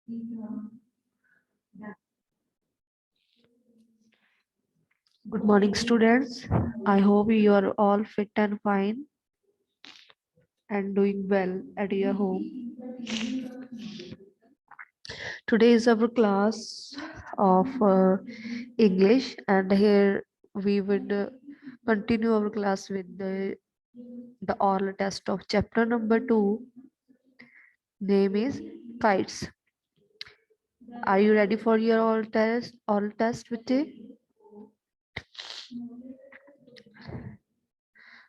Good morning, students. I hope you are all fit and fine and doing well at your home. Today is our class of English, and here we would continue our class with the oral test of chapter number 2. Name is kites. Are you ready for your oral test? Oral test, Vijay?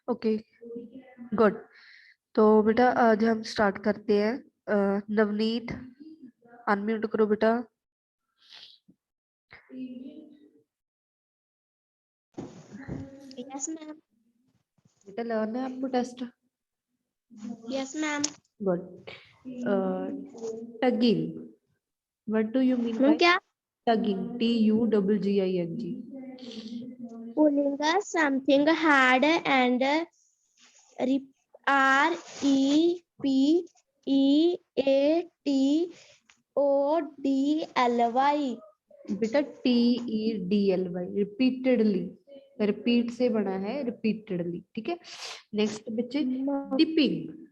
Okay, good. तो बेटा आज हम start करते हैं। Navneet unmute करो बेटा। Yes, ma'am. बेटा learn है आपको test. Yes, ma'am. Good. Tugging, what do you mean by क्या? Tugging? TUGGING। Pulling something hard and REPEATODLY. बेटा TEDLY, रिपीटेडली, रिपीट से बना है, रिपीटेडली। ठीक है, नेक्स्ट बच्चे डिपिंग।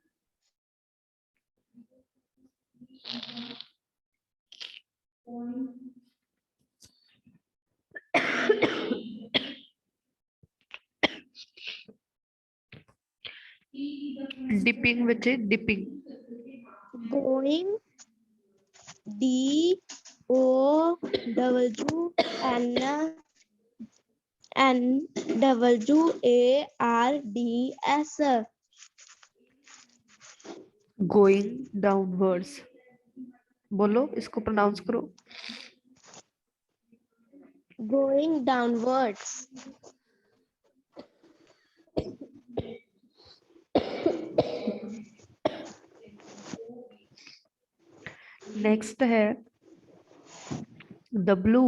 डिपिंग बच्चे, dipping. Going DOWNWARDS. Going downwards. बोलो, इसको प्रोनाउंस करो। Going downwards. नेक्स्ट है the blue.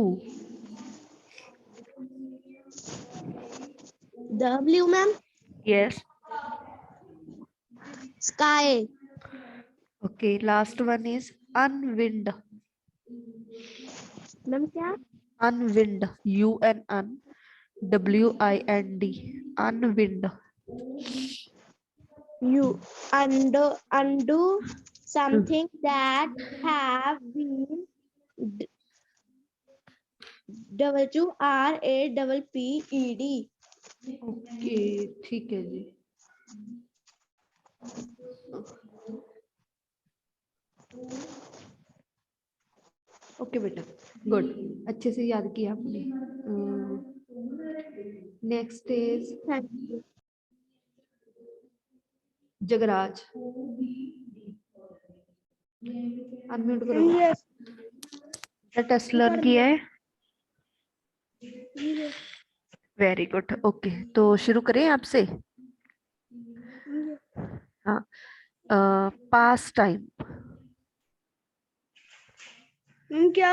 W, ma'am. Yes. Sky. Okay, last one is unwind. Ma'am, क्या? Unwind, UNNWIND, unwind. You undo something that have been WRAPPED. Okay, ठीक है जी। Okay बेटा, good, अच्छे से याद किया आपने। Next is Thank you. Jagraj. Unmute करो। Yes. टेस्ट लर्न किया है? Very good. ओके, तो शुरू करें आपसे। हाँ, पास टाइम। क्या?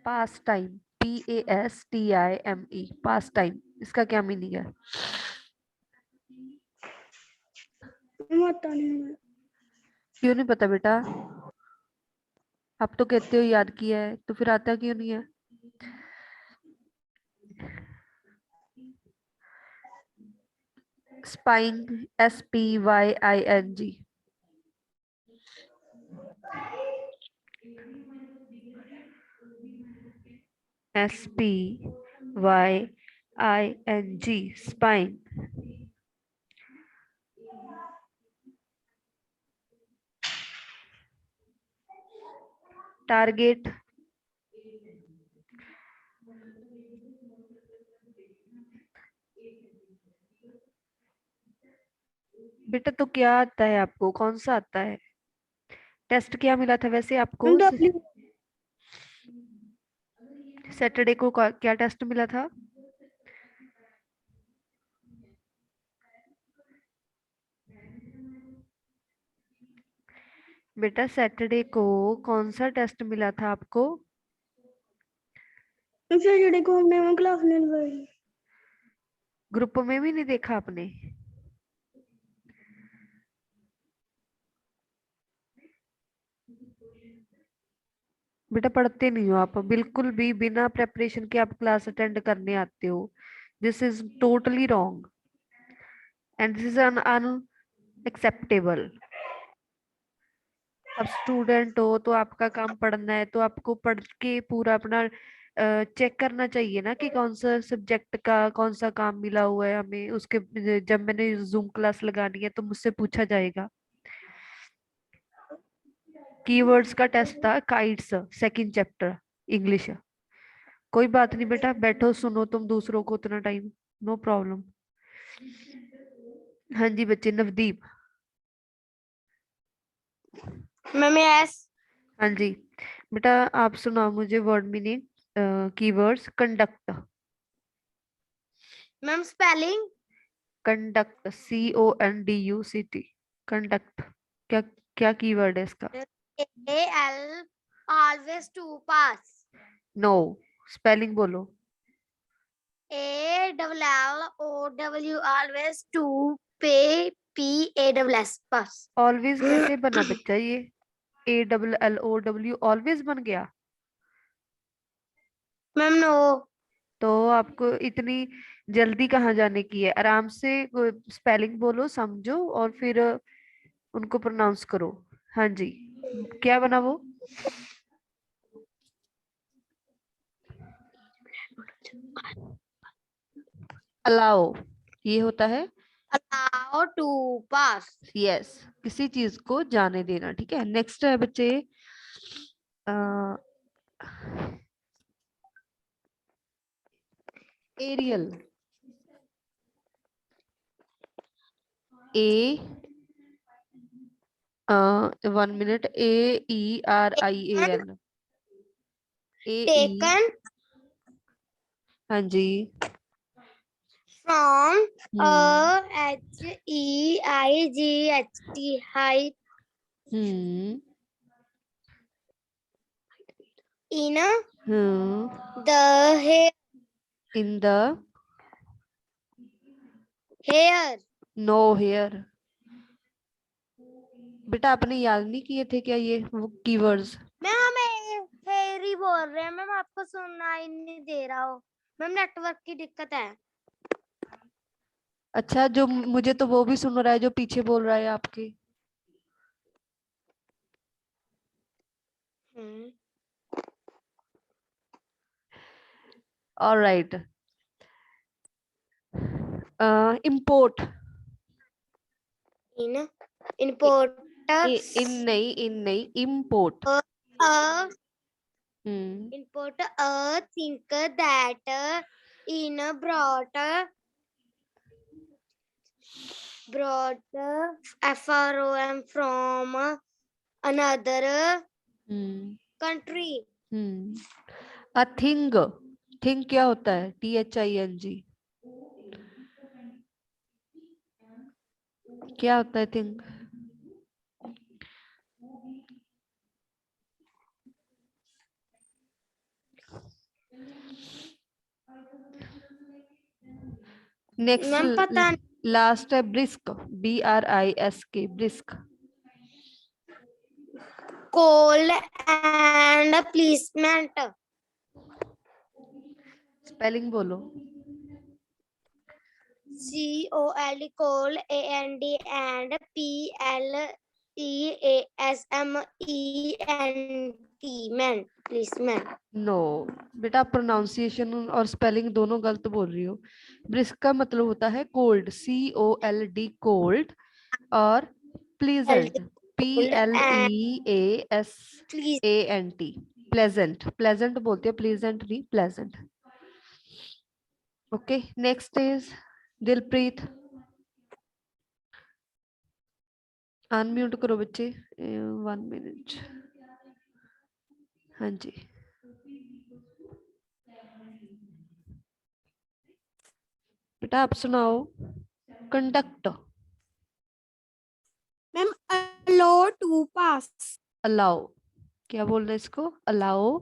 पास टाइम, PASTIME, पास टाइम, इसका क्या मीनिंग है? क्यों नहीं पता बेटा? आप तो कहते हो याद किया है, तो फिर आता क्यों नहीं है? Spying, SPYING। SPYING, spying. Target, बेटा तो क्या आता है आपको? कौन सा आता है? टेस्ट क्या मिला था वैसे आपको? सैटरडे को क्या टेस्ट मिला था? बेटा सैटरडे को कौन सा टेस्ट मिला था आपको? सैटरडे को हमने क्लास नहीं लगाई। ग्रुप में भी नहीं देखा आपने? बेटा पढ़ते नहीं हो आप बिल्कुल भी, बिना प्रेपरेशन के आप क्लास अटेंड करने आते हो। This is totally wrong and this is unacceptable. अब स्टूडेंट हो तो आपका काम पढ़ना है, तो आपको पढ़ के पूरा अपना चेक करना चाहिए ना कि कौन सा सब्जेक्ट का कौन सा काम मिला हुआ है हमें उसके। जब मैंने जूम क्लास लगानी है तो मुझसे पूछा जाएगा। कीवर्ड्स का टेस्ट था, काइट्स, सेकंड चैप्टर इंग्लिश। कोई बात नहीं बेटा, बैठो सुनो तुम दूसरों को उतना टाइम, नो प्रॉब्लम। हाँ जी बच्चे, नवदीप। Ma'am yes. हाँ जी बेटा, आप सुनाओ मुझे word meaning, keywords. Conduct, ma'am spelling conduct, CONDUCT, conduct. क्या क्या कीवर्ड है इसका? AL always to pass. No, spelling बोलो। ALLOW always to pay PASS pass. Always कैसे बना बच्चा ये? ALLOW ऑलवेज बन गया? Ma'am no. तो आपको इतनी जल्दी कहाँ जाने की है? आराम से स्पेलिंग बोलो, समझो और फिर उनको प्रोनाउंस करो। हाँ जी, क्या बना वो? अलाउ, ये होता है Allow to pass. यस, किसी चीज को जाने देना। ठीक है, नेक्स्ट है बच्चे एरियल। ए 1 मिनट, AERIAL, AE। Taken हाँ जी। from hmm HEIGHT height hmm in hmm the in the hair. No hair. बेटा आपने याद नहीं किए थे क्या ये वो कीवर्ड्स? मैम हमें हेयर ही बोल रहे हैं मैम, आपको सुनना ही नहीं दे रहा हो मैम, नेटवर्क की दिक्कत है। अच्छा, जो मुझे तो वो भी सुन रहा है जो पीछे बोल रहा है आपके। Alright. Import, In import in नहीं, import. a hmm import a think that in brought from from another hmm country. A thing, thing क्या होता है? THING, क्या होता है थिंग? मैम पता नेक्स्ट लास्ट है brisk, BRISK, brisk. cold and placement. Spelling बोलो। COLD cold and PLEASMENT placement. No बेटा, प्रोनाउंसिएशन और स्पेलिंग दोनों गलत बोल रही हो। ब्रिस्क का मतलब होता है कोल्ड, COLD कोल्ड, और pleasant, Cold and please. PLEASANT, pleasant. Pleasant बोलते हैं, प्लीजेंट नहीं, pleasant. Okay, next is Dilpreet. Unmute करो बच्चे, 1 मिनट। हाँ जी बेटा, आप सुनाओ। Conduct, Ma'am, allow to pass. Allow, क्या बोल रहे हैं इसको? Allow,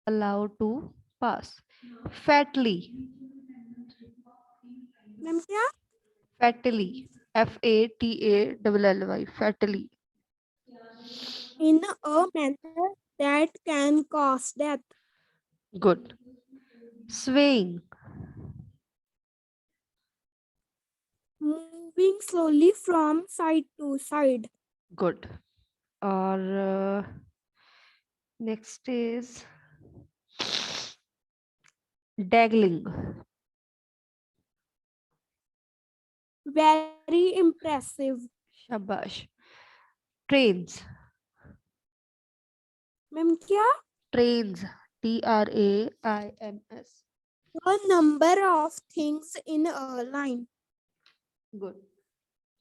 allow to pass. Fatly, Ma'am, क्या? Fatally, FATALLY, fatally. in a manner that can cause death. Good. Swaying. Moving slowly from side to side. Good. Or next is dangling. Very impressive. Shabash. Trains. Ma'am, क्या? Trains. TRAINS. A number of things in a line. Good.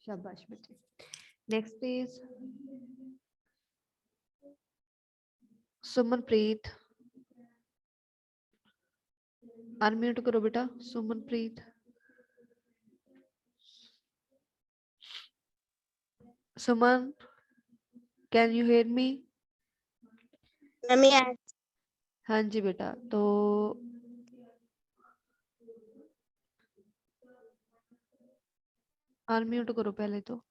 Shabash बच्चे. Next is Sumanpreet. Unmute करो बेटा सुमनप्रीत. सुमन, can you hear me? Ma'am yes. हाँ जी बेटा. तो unmute करो पहले तो.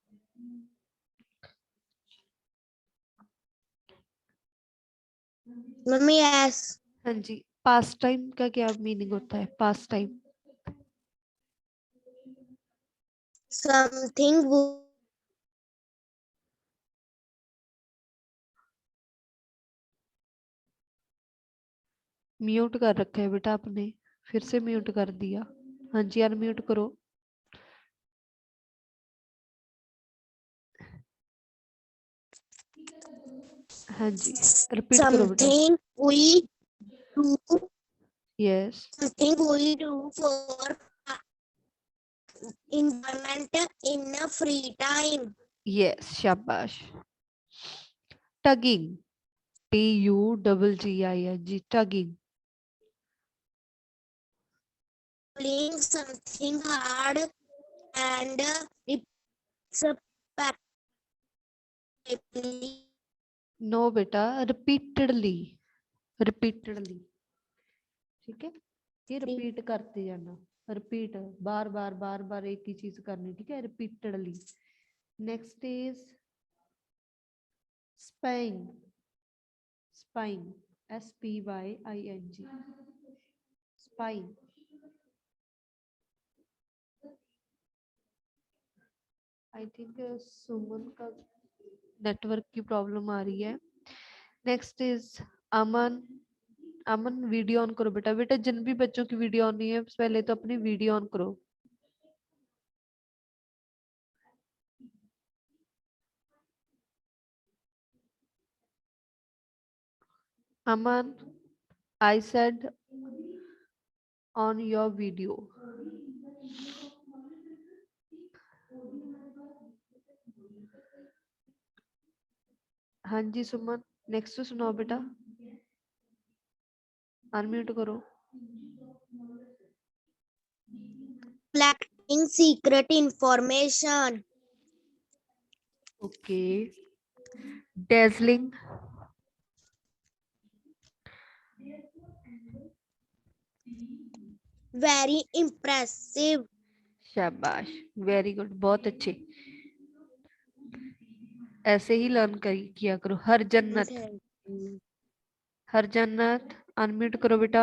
Ma'am yes. हाँ जी. पास्ट टाइम का क्या मीनिंग होता है? Past time. Something म्यूट कर रखा है बेटा आपने. फिर से म्यूट कर दिया. हाँ जी अनम्यूट करो. हाँ जी रिपीट करो बेटा. something we do, yes. something we do for enjoyment in a free time. Yes शाबाश. Tugging. TUGGING. Tugging. Pulling something hard and repeatedly. No बेटा रिपीटेडली. रिपीटेडली. ठीक है. ये रिपीट करते जाना. रिपीट बार बार बार बार एक ही चीज करनी. ठीक है. Repeatedly. Next is spying. Spying. SPYING. Spying. I think Suman का नेटवर्क की प्रॉब्लम आ रही है. Next is Aman. Aman video on करो बेटा. बेटा जिन भी बच्चों की वीडियो ऑन नहीं है पहले तो अपनी वीडियो ऑन करो. Aman, I said on your video. हाँ जी सुमन. नेक्स्ट सुनाओ बेटा. अनम्यूट करो. Collecting secret information. Okay. Dazzling. Very impressive. शाबाश. Very good. बहुत अच्छे. ऐसे ही लर्न किया करो. हर जन्नत. हर जन्नत. अनम्यूट करो बेटा.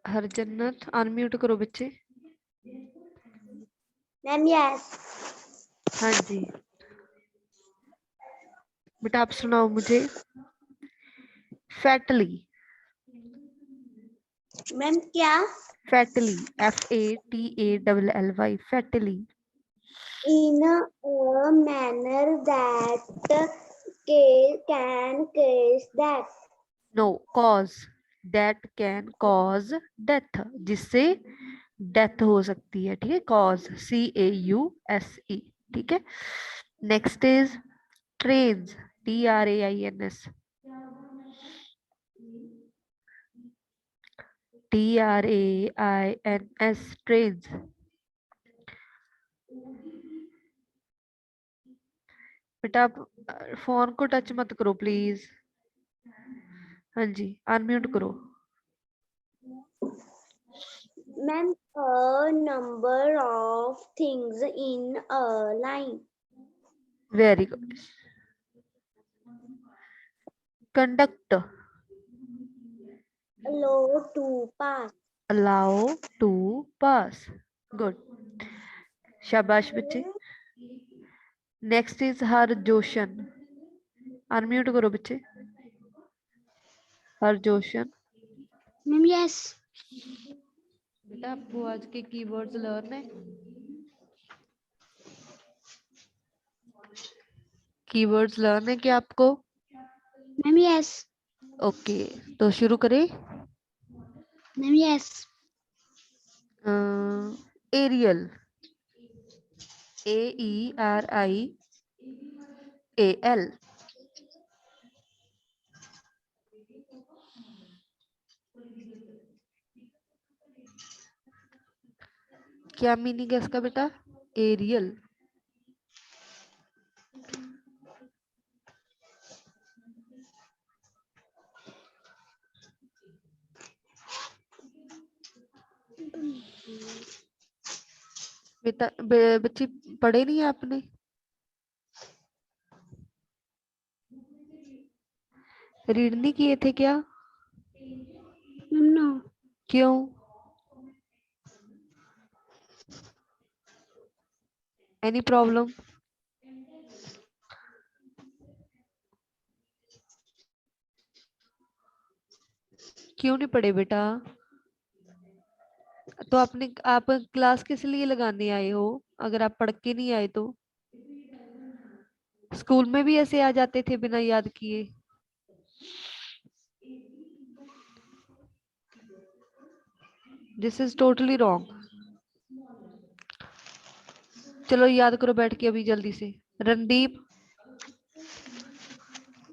हर जन्नत. अनम्यूट करो बच्चे. Ma'am yes. हाँ जी बेटा आप सुनाओ मुझे. फैटली. मैम क्या? Fatally. FATALLY. Fatally. In a manner that can cause death. No. Cause. That can cause death. जिससे डेथ हो सकती है. ठीक है. Cause CAUSE. ठीक है. Next is trains. TRAINS. TRAINS. Trains. बेटा आप फोन को टच मत करो प्लीज। हाँ जी, अनम्यूट करो। Ma'am, a number of things in a line. Very good. Conduct, Allow to pass. Allow to pass, good, शाबाश बच्चे। Next is Harjoshan, unmute करो बच्चे। हर जोशन। Ma'am yes. बेटा आपको आज के कीवर्ड्स लर्न है? कीवर्ड्स लर्न है क्या आपको? Ma'am yes. ओके, तो शुरू करें। Ma'am yes. एरियल, AERIAL, क्या मीनिंग है इसका बेटा? एरियल। बेटा बच्चे पढ़े नहीं है आपने? रीड नहीं किए थे क्या? नो। क्यों? Any problem? क्यों नहीं पढ़े बेटा? तो आप क्लास किस लिए लगाने आए हो अगर आप पढ़ के नहीं आए तो? स्कूल में भी ऐसे आ जाते थे बिना याद किए। This is totally wrong. चलो याद करो बैठ के अभी जल्दी से। रणदीप,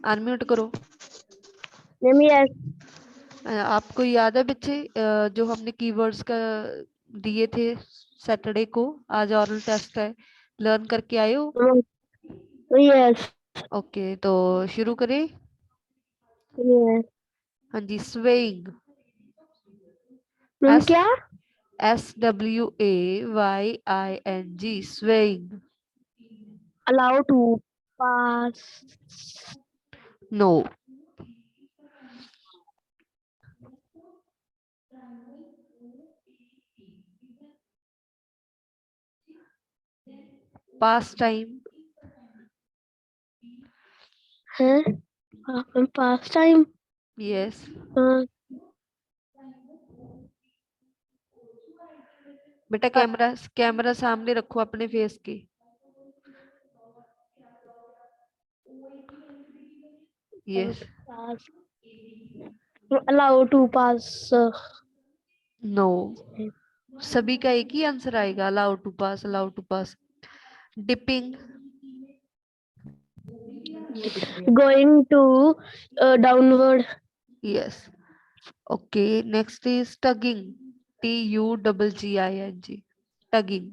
अनम्यूट करो। Ma'am yes. आपको याद है बच्चे जो हमने कीवर्ड्स का दिए थे सैटरडे को? आज ऑरल टेस्ट है, लर्न करके आए हो? यस। ओके, तो शुरू करें। यस। हाँ जी, स्वेइंग, मैम एस क्या? SWAYING, swaying. Allow to pass. No. Pass time, है पास टाइम। यस। बेटा कैमरा कैमरा सामने रखो अपने फेस के। Yes. Allow to pass. No, सभी का एक ही आंसर आएगा, allow to pass, allow to pass. Dipping, going to downward. Yes. Okay, next is tugging, TUGGING, tugging.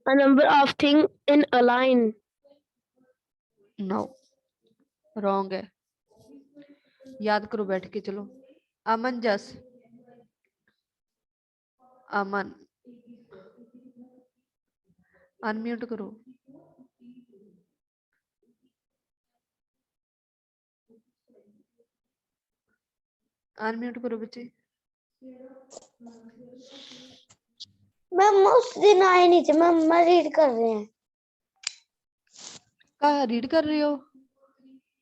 A number of things in a line. No, wrong है। याद करो बैठ के। चलो, अमन जस, अमन, अनम्यूट करो। अनम्यूट करो बच्चे। मैम उस दिन आए नहीं थे, मम्मा रीड कर रहे हैं। कहा रीड कर रहे हो?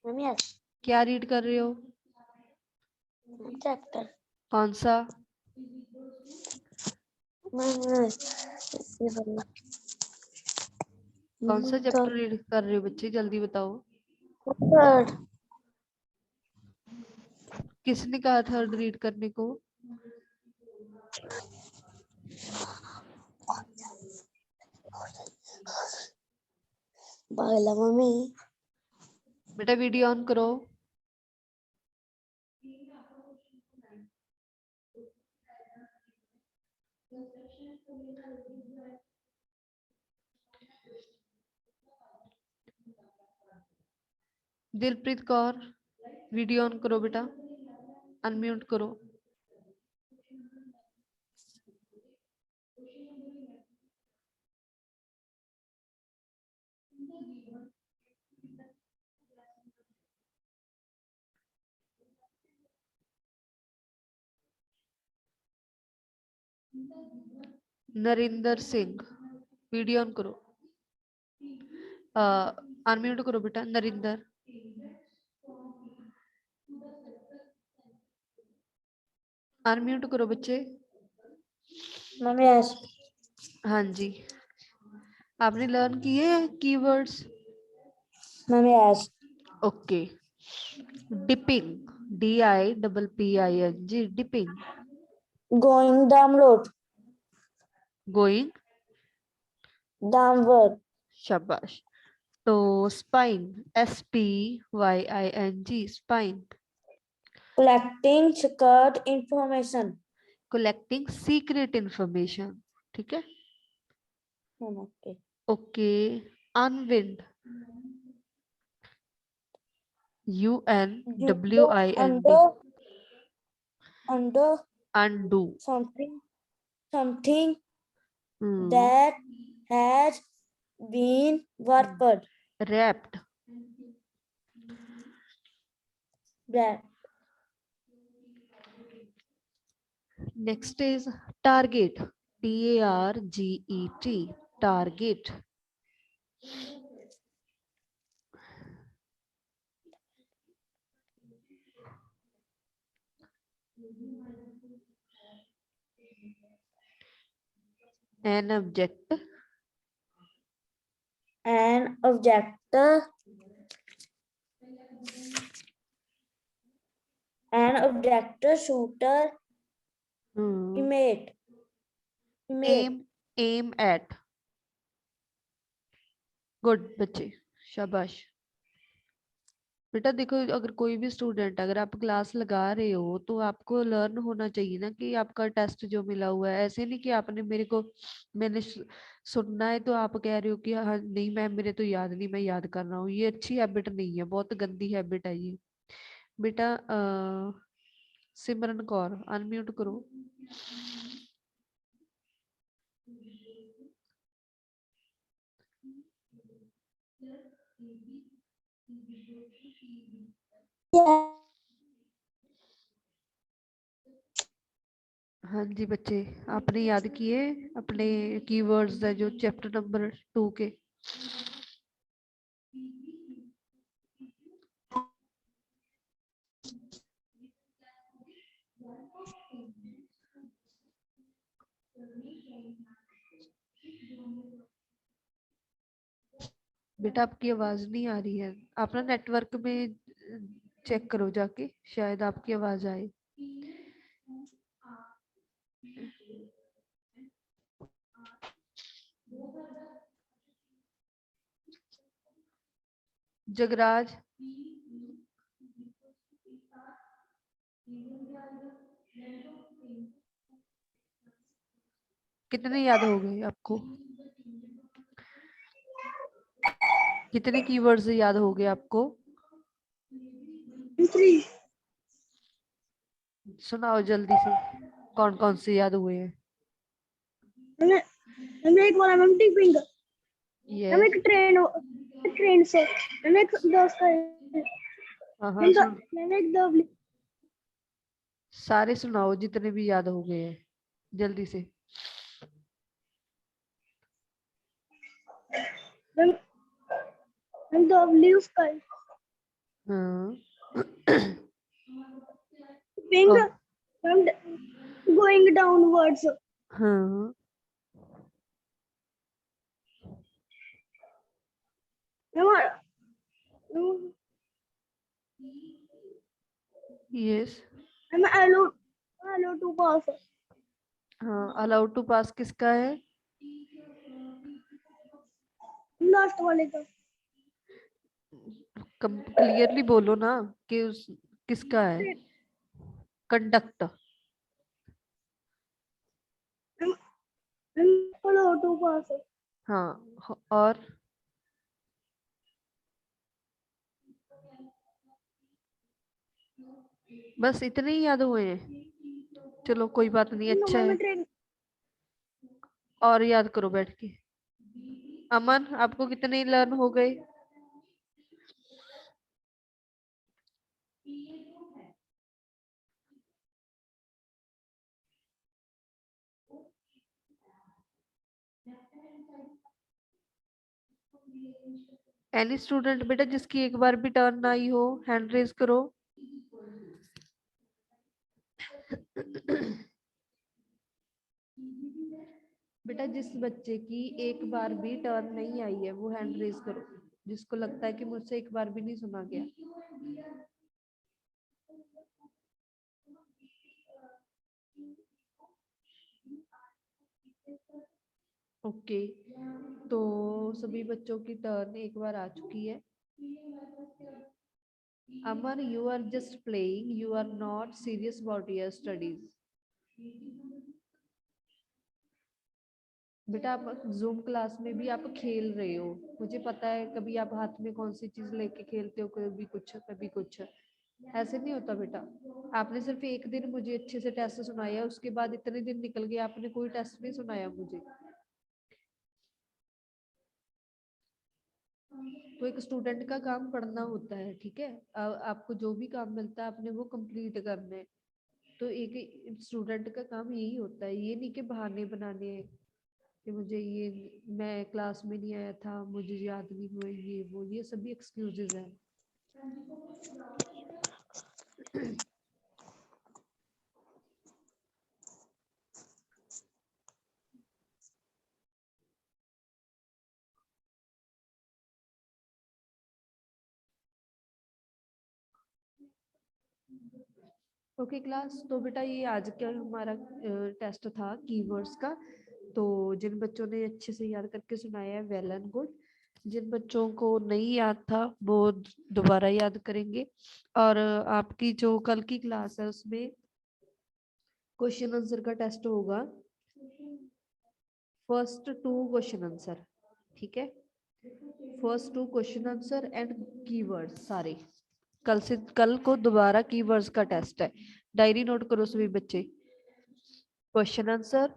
Ma'am yes. क्या रीड कर रहे हो? चैप्टर। कौन सा? मैम ये वाला। कौन सा चैप्टर रीड कर रहे हो बच्चे, जल्दी बताओ। थर्ड। किसने कहा थर्ड रीड करने को? बागला मम्मी। बेटा वीडियो ऑन करो। दिलप्रीत कौर, वीडियो ऑन करो बेटा, अनम्यूट करो। नरिंदर सिंह, वीडियो ऑन करो, अनम्यूट करो बेटा नरिंदर। अनम्यूट करो बच्चे। Ma'am yes. हाँ जी, आपने लर्न किए keywords? Ma'am yes. Okay, dipping, DIPPING, dipping, Going downward. Going, Downward. शाबाश। तो spine, SPYING, spine, Collecting secret information. Collecting secret information, ठीक है। Ma'am okay. Okay, unwind, UNWIND, Under undo, something that has been warped. wrapped, That next is target, TARGET, target, an object, an object. An object shooter image. aim at, good बच्चे, शाबाश। बेटा देखो, अगर कोई भी student, अगर आप class लगा रहे हो तो आपको लर्न होना चाहिए ना कि आपका टेस्ट जो मिला हुआ है। ऐसे नहीं कि आपने मेरे को, मैंने सुनना है तो आप कह रहे हो कि हाँ नहीं मैम मेरे तो याद नहीं, मैं याद कर रहा हूँ। ये अच्छी हैबिट नहीं है, बहुत गंदी हैबिट है ये बेटा। सिमरन कौर, अनम्यूट करो। हाँ जी बच्चे, आपने याद किए अपने कीवर्ड्स है जो चैप्टर नंबर 2 के? बेटा आपकी आवाज नहीं आ रही है, आप ना नेटवर्क में चेक करो जाके, शायद आपकी आवाज आए। जगराज, कितने याद हो गए आपको? कितने कीवर्ड्स याद हो गए आपको? 3. सुनाओ जल्दी से, कौन कौन से याद हुए हैं? हमें एक वाला मैम टिपिंग, हमें यस, एक ट्रेन से, हमें एक दोस्त का, हाँ हाँ सुन, हमें एक दबली, सारे सुनाओ जितने भी याद हो गए हैं जल्दी से। हम दबली उसका, हाँ पिंग, कौन? हम गोइंग डाउनवर्ड्स, हाँ हमारा यस, हमें allow to pass, हाँ अलाउड टू पास किसका है? लास्ट वाले का, क्लियरली बोलो ना कि उस किसका है? कंडक्ट, हम allow to pass, हाँ और बस इतने ही याद हुए हैं? चलो कोई बात नहीं, अच्छा है। और याद करो बैठ के। अमन, आपको कितने लर्न हो गए? एनी स्टूडेंट बेटा जिसकी एक बार भी टर्न ना आई हो, हैंड रेज करो। बेटा जिस बच्चे की एक बार भी टर्न नहीं आई है वो हैंड रेज करो, जिसको लगता है कि मुझसे एक बार भी नहीं सुना गया। ओके, तो सभी बच्चों की टर्न एक बार आ चुकी है। Aman, you are just playing, you are not serious about your studies. बेटा आप जूम क्लास में भी आप खेल रहे हो, मुझे पता है, कभी आप हाथ में कौन सी चीज लेके खेलते हो, कभी कुछ कभी कुछ। ऐसे नहीं होता बेटा। आपने सिर्फ एक दिन मुझे अच्छे से टेस्ट सुनाया, उसके बाद इतने दिन निकल गए, आपने कोई टेस्ट नहीं सुनाया मुझे। तो एक स्टूडेंट का काम पढ़ना होता है, ठीक है। आपको जो भी काम मिलता है आपने वो कंप्लीट करना है। तो एक स्टूडेंट का काम यही होता है, ये नहीं कि बहाने बनाने हैं कि मुझे ये, मैं क्लास में नहीं आया था, मुझे याद नहीं हुआ, ये वो, ये सभी एक्सक्यूजेज हैं। ओके क्लास, तो बेटा ये आज का हमारा टेस्ट था कीवर्ड्स का। तो जिन बच्चों ने अच्छे से याद करके सुनाया है, वेल एंड गुड। जिन बच्चों को नहीं याद था वो दोबारा याद करेंगे। और आपकी जो कल की क्लास है उसमें क्वेश्चन आंसर का टेस्ट होगा, फर्स्ट 2 क्वेश्चन आंसर, ठीक है। First 2 question answer and keywords सारे। कल को दोबारा कीवर्ड्स का टेस्ट है, डायरी नोट करो सभी बच्चे। क्वेश्चन आंसर,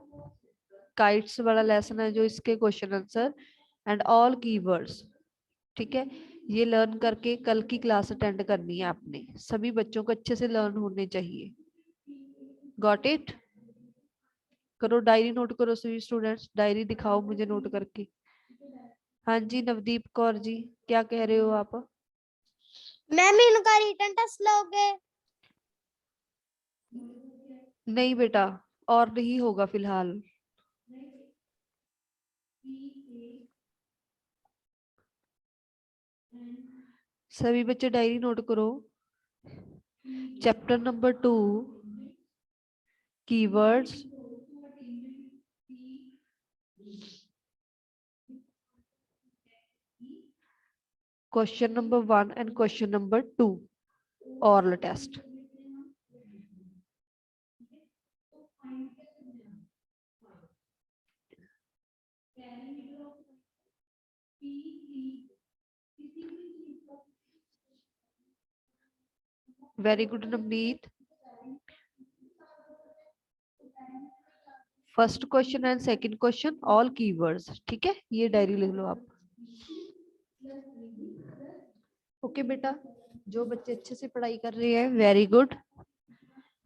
काइट्स वाला लेसन है जो, इसके question answer and all keywords, ठीक है। ये लर्न करके कल की क्लास अटेंड करनी है आपने, सभी बच्चों को अच्छे से लर्न होने चाहिए। Got it? करो, डायरी नोट करो सभी स्टूडेंट्स, डायरी दिखाओ मुझे नोट करके। हाँ जी नवदीप कौर जी, क्या कह रहे हो आप? मैम इनका रिटन टेस्ट लोगे? नहीं बेटा, और नहीं होगा फिलहाल। सभी बच्चे डायरी नोट करो। Chapter number 2 keywords, question number 1 and question number 2 oral test. Very good Navneet. First question and second question all keywords, ठीक है, ये डायरी लिख लो आप। ओके बेटा, जो बच्चे अच्छे से पढ़ाई कर रहे हैं वेरी गुड।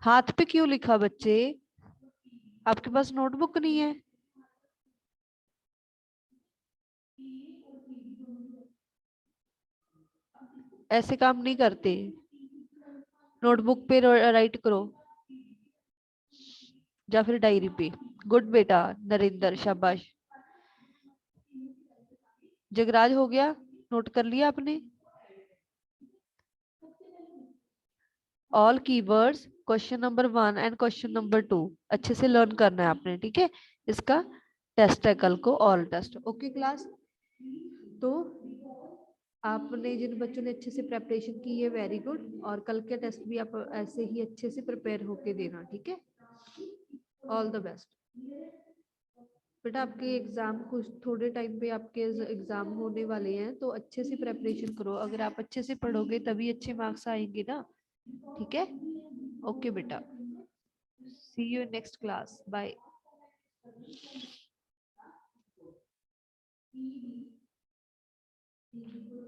हाथ पे क्यों लिखा बच्चे, आपके पास नोटबुक नहीं है? ऐसे काम नहीं करते, नोटबुक पे राइट करो या फिर डायरी पे। गुड बेटा नरेंद्र, शाबाश। जगराज हो गया, नोट कर लिया आपने? All keywords question number 1 and question number 2 अच्छे से लर्न करना है आपने, ठीक है। इसका टेस्ट है कल को, ऑल टेस्ट। ओके क्लास, तो आपने जिन बच्चों ने अच्छे से प्रेपरेशन की है वेरी गुड, और कल के टेस्ट भी आप ऐसे ही अच्छे से प्रिपेयर होके देना, ठीक है। ऑल द बेस्ट बेटा। आपके एग्जाम कुछ थोड़े टाइम पे आपके एग्जाम होने वाले हैं, तो अच्छे से प्रेपरेशन करो। अगर आप अच्छे से पढ़ोगे तभी अच्छे मार्क्स आएंगे ना, ठीक है। Okay, beta. See you in next class. Bye.